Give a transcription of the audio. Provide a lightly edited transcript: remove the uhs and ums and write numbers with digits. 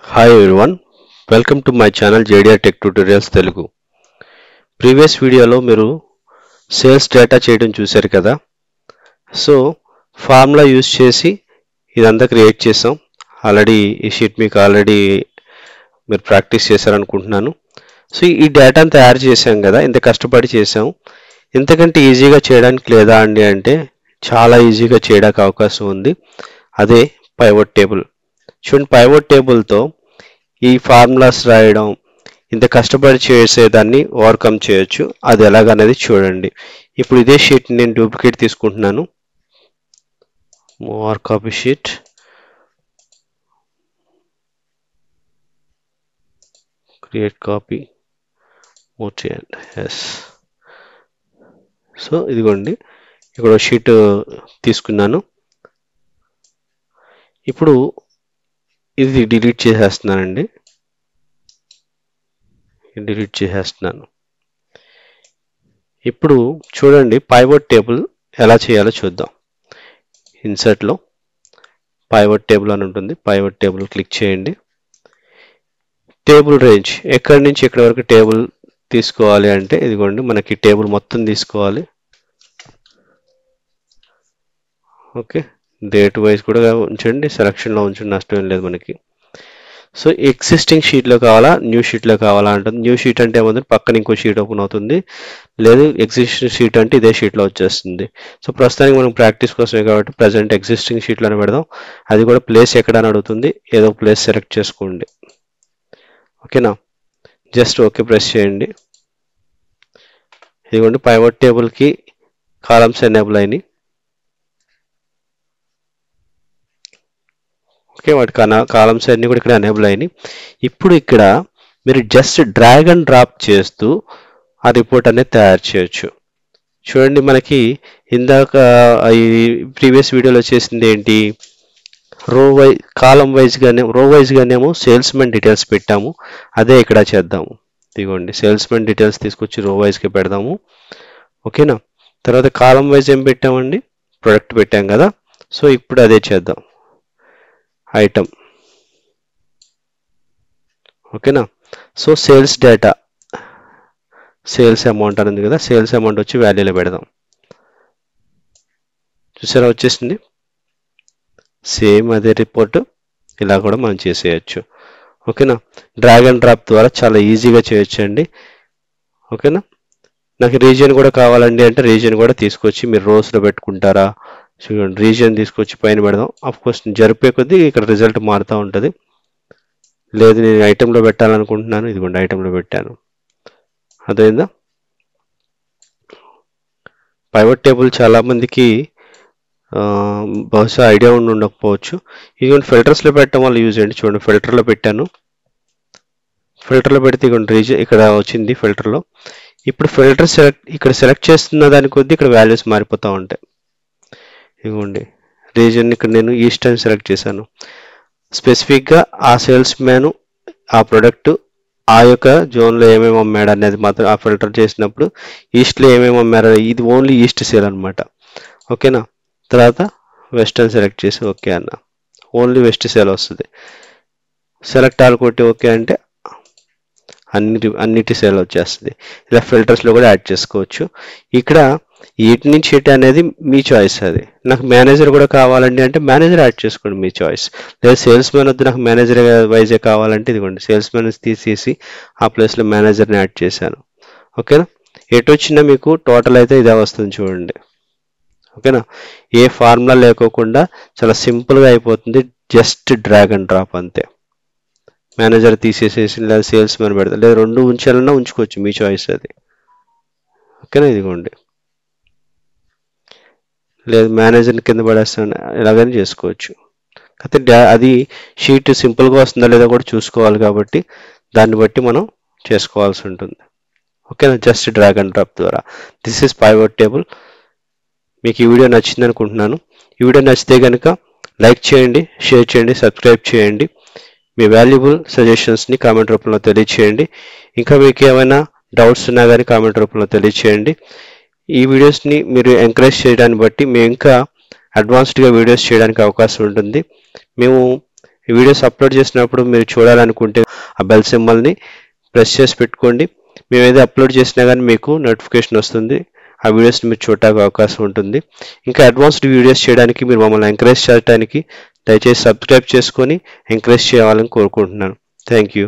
Hi everyone, welcome to my channel JDR Tech Tutorials Telugu. Previous వీడియోలో మీరు sales data చేయడం చూశారు కదా. సో ఫార్ములా యూజ్ చేసి ఇదంతా క్రియేట్ చేసాం. ఆల్రెడీ ఈ షీట్ మీకు ఆల్రెడీ మీరు ప్రాక్టీస్ చేశారనుకుంటున్నాను. సో ఈ డేటాను తయారు చేసాం కదా, ఇంత కష్టపడి చేసాం. ఇంతకంటే ఈజీగా చేయడానికి లేదా అండి అంటే చాలా ఈజీగా చేయడానికి అవకాశం ఉంది. అదే పైవట్ టేబుల్. చూడండి, పైవట్ టేబుల్తో ఈ ఫార్ములాస్ రాయడం ఇంత కష్టపడి చేసేదాన్ని ఓవర్కమ్ చేయొచ్చు. అది ఎలాగనేది చూడండి. ఇప్పుడు ఇదే షీట్ నేను డూప్లికేట్ తీసుకుంటున్నాను. More copy sheet, create copy, move చేయండి. ఎస్. సో ఇదిగోండి, ఇక్కడ షీట్ తీసుకున్నాను. ఇప్పుడు ఇది డిలీట్ చేసేస్తున్నానండి. డిలీట్ చేసేస్తున్నాను. ఇప్పుడు చూడండి, పైవట్ టేబుల్ ఎలా చేయాలో చూద్దాం. ఇన్సర్ట్లో పైవట్ టేబుల్ అని ఉంటుంది. పైవట్ టేబుల్ క్లిక్ చేయండి. టేబుల్ రేంజ్ ఎక్కడి నుంచి ఎక్కడి వరకు టేబుల్ తీసుకోవాలి అంటే ఇదిగోండి, మనకి టేబుల్ మొత్తం తీసుకోవాలి. ఓకే, డేట్ వైజ్ కూడా ఉంచండి, సెలక్షన్లో ఉంచండి, నష్టం ఏం లేదు మనకి. సో ఎగ్జిస్టింగ్ షీట్లో కావాలా, న్యూ షీట్లో కావాలా అంటుంది. న్యూ షీట్ అంటే ఏమవుతుంది, పక్కన ఇంకో షీట్ ఓపెన్ అవుతుంది. లేదు ఎగ్జిస్టింగ్ షీట్ అంటే ఇదే షీట్లో వచ్చేస్తుంది. సో ప్రస్తుతానికి మనం ప్రాక్టీస్ కోసమే కాబట్టి ప్రజెంట్ ఎగ్జిస్టింగ్ షీట్లోనే పెడదాం. అది కూడా ప్లేస్ ఎక్కడ అని అడుగుతుంది, ఏదో ప్లేస్ సెలెక్ట్ చేసుకోండి. ఓకేనా, జస్ట్ ఓకే ప్రెస్ చేయండి. ఇదిగోండి, పైవట్ టేబుల్కి కాలమ్స్ ఎనేబుల్ అయినాయి. ఓకే, వాటి కాలమ్స్ అన్నీ కూడా ఇక్కడ ఎనేబుల్ అయినాయి. ఇప్పుడు ఇక్కడ మీరు జస్ట్ డ్రాగ్ అండ్ డ్రాప్ చేస్తూ ఆ రిపోర్ట్ అనేది తయారు చేయొచ్చు. చూడండి, మనకి ఇందాక ఈ ప్రీవియస్ వీడియోలో చేసింది ఏంటి, కాలం వైజ్గానేమో సేల్స్ మెన్ డీటెయిల్స్ పెట్టాము. అదే ఇక్కడ చేద్దాము. ఇదిగోండి, సేల్స్ మెన్ డీటెయిల్స్ తీసుకొచ్చి రో వైజ్గా పెడదాము. ఓకేనా, తర్వాత కాలం వైజ్ ఏం పెట్టామండి, ప్రొడక్ట్ పెట్టాం కదా. సో ఇప్పుడు అదే చేద్దాం, ఐటమ్. ఓకేనా, so sales data, sales amount అనేది కదా, సేల్స్ అమౌంట్ వచ్చి వాల్యూలో పెడదాం. చూసారా, వచ్చేసింది. సేమ్ అదే రిపోర్ట్ ఇలా కూడా మనం చేసేయచ్చు. ఓకేనా, డ్రాగ్ అండ్ డ్రాప్ ద్వారా చాలా ఈజీగా చేయొచ్చు అండి. ఓకేనా, నాకు రీజియన్ కూడా కావాలండి అంటే రీజియన్ కూడా తీసుకొచ్చి మీరు రోస్లో పెట్టుకుంటారా. చూడండి, రీజియన్ తీసుకొచ్చి పైన పెడదాం. అఫ్కోర్స్ జరిపే కొద్దీ ఇక్కడ రిజల్ట్ మారుతూ ఉంటుంది. లేదు నేను ఐటెంలో పెట్టాలనుకుంటున్నాను, ఇదిగోండి ఐటెంలో పెట్టాను. అదైందా. పైవట్ టేబుల్ చాలామందికి బహుశా ఐడియా ఉండకపోవచ్చు. ఇదిగోండి, ఫిల్టర్స్లో పెట్టడం వల్ల యూజ్ చేయండి. చూడండి, ఫిల్టర్లో పెట్టాను. ఫిల్టర్లో పెడితే ఇదిగోండి రీజియన్ ఇక్కడ వచ్చింది ఫిల్టర్లో. ఇప్పుడు ఫిల్టర్ ఇక్కడ సెలెక్ట్ చేస్తున్న దాని కొద్దీ ఇక్కడ వాల్యూస్ మారిపోతూ ఉంటాయి. ఇదిగోండి, రీజియన్ ఇక్కడ నేను ఈస్ట్ అని సెలెక్ట్ చేశాను. స్పెసిఫిక్గా ఆ సేల్స్ మ్యాన్ ఆ ప్రోడక్ట్ ఆ యొక్క జోన్లో ఏమేమి అమ్మాడు అనేది మాత్రం ఆ ఫిల్టర్ చేసినప్పుడు ఈస్ట్లో ఏమేమి అమ్మారో ఇది ఓన్లీ ఈస్ట్ సేల్ అనమాట. ఓకేనా, తర్వాత వెస్టర్న్ సెలెక్ట్ చేసి ఓకే అన్న, ఓన్లీ వెస్ట్ సేల్ వస్తుంది. సెలెక్ట్ ఆల్ కొట్టి ఓకే అంటే అన్నిటి సేల్ వచ్చేస్తుంది. ఇలా ఫిల్టర్స్లో కూడా యాడ్ చేసుకోవచ్చు. ఇక్కడ ఎటు నుంచి ఎటు అనేది మీ చాయిస్. అది నాకు మేనేజర్ కూడా కావాలండి అంటే మేనేజర్ యాడ్ చేసుకోండి, మీ చాయిస్. లేదా సేల్స్ మ్యాన్ వద్దు, నాకు మేనేజర్ వైజే కావాలంటే ఇదిగోండి సేల్స్ మ్యాన్ తీసేసి ఆ ప్లేస్లో మేనేజర్ని యాడ్ చేశాను. ఓకేనా, ఎటు వచ్చినా మీకు టోటల్ అయితే ఇదే వస్తుంది చూడండి. ఓకేనా, ఏ ఫార్ములా లేకోకుండా చాలా సింపుల్గా అయిపోతుంది. జస్ట్ డ్రాగ్ అండ్ డ్రాప్ అంతే. మేనేజర్ తీసేసేసి లేదా సేల్స్ మ్యాన్ పెడతా, లేదా రెండు ఉంచాలన్నా ఉంచుకోవచ్చు, మీ చాయిస్ అది. ఓకేనా, ఇదిగోండి, లేదు మేనేజర్ని కింద పడేస్తాను, ఇలాగని చేసుకోవచ్చు. అయితే అది షీట్ సింపుల్గా వస్తుందా లేదా కూడా చూసుకోవాలి కాబట్టి దాన్ని బట్టి మనం చేసుకోవాల్సి ఉంటుంది. ఓకేనా, జస్ట్ డ్రాగ్ అండ్ డ్రాప్ ద్వారా. This is pivot table. మీకు ఈ వీడియో నచ్చింది అనుకుంటున్నాను. ఈ వీడియో నచ్చితే కనుక లైక్ చేయండి, షేర్ చేయండి, సబ్స్క్రైబ్ చేయండి. మీ వాల్యుబుల్ సజెషన్స్ని కామెంట్ రూపంలో తెలియచేయండి. ఇంకా మీకు ఏమైనా డౌట్స్ ఉన్నా కానీ కామెంట్ రూపంలో తెలియచేయండి. ఈ వీడియోస్ని మీరు ఎంకరేజ్ చేయడాన్ని బట్టి మేము ఇంకా అడ్వాన్స్డ్గా వీడియోస్ చేయడానికి అవకాశం ఉంటుంది. మేము ఈ వీడియోస్ అప్లోడ్ చేసినప్పుడు మీరు చూడాలనుకుంటే ఆ బెల్ సింబల్ని ప్రెస్ చేసి పెట్టుకోండి. మేము ఏదో అప్లోడ్ చేసినా కానీ మీకు నోటిఫికేషన్ వస్తుంది. ఆ వీడియోస్ని మీరు చూడడానికి అవకాశం ఉంటుంది. ఇంకా అడ్వాన్స్డ్ వీడియోస్ చేయడానికి మీరు మమ్మల్ని ఎంకరేజ్ చేయడానికి దయచేసి సబ్స్క్రైబ్ చేసుకొని ఎంకరేజ్ చేయాలని కోరుకుంటున్నాను. Thank you.